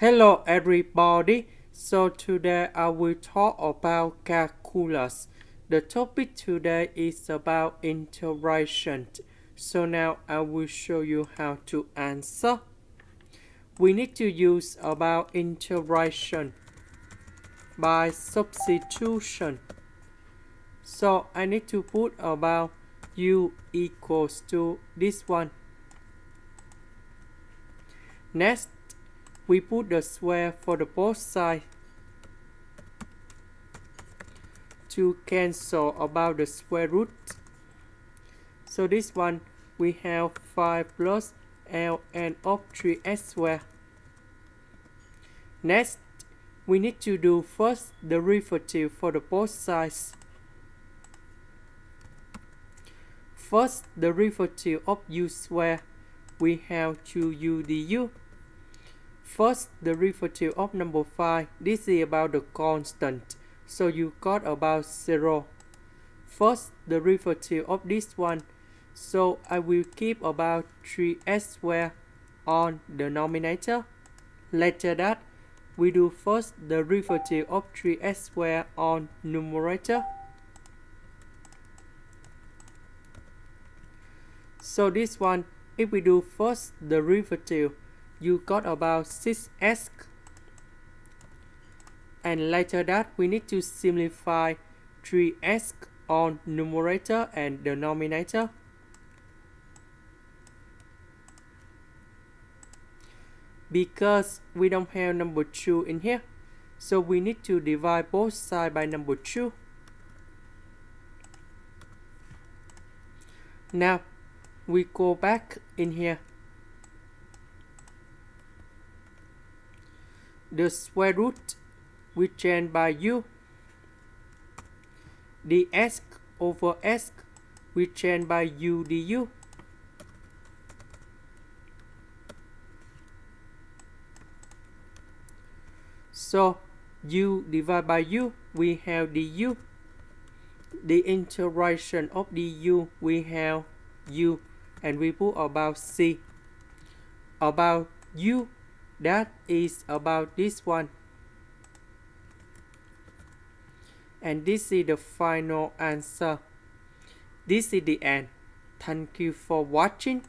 Hello everybody, so today I will talk about calculus. The topic today is about integration. So now I will show you how to answer. We need to use about integration by substitution. So I need to put about u equals to this one. Next, we put the square for the both sides to cancel about the square root. So this one we have 5 plus ln of 3x squared. Next, we need to do first derivative for the both sides. First derivative of u squared, we have 2u du. First derivative of number 5, this is about the constant, so you got about 0. First derivative of this one, so I will keep about 3x squared on the denominator. Later that, we do first derivative of 3x squared on numerator. So this one, if we do first derivative, you got about 6x, and later that we need to simplify 3x on numerator and denominator. Because we don't have number 2 in here, so we need to divide both sides by number 2. Now we go back in here. The square root we change by u. The x over x we change by u du. So u divided by u, we have du. The integration of du, we have u, and we put about c. About u, that is about this one. And this is the final answer. This is the end. Thank you for watching.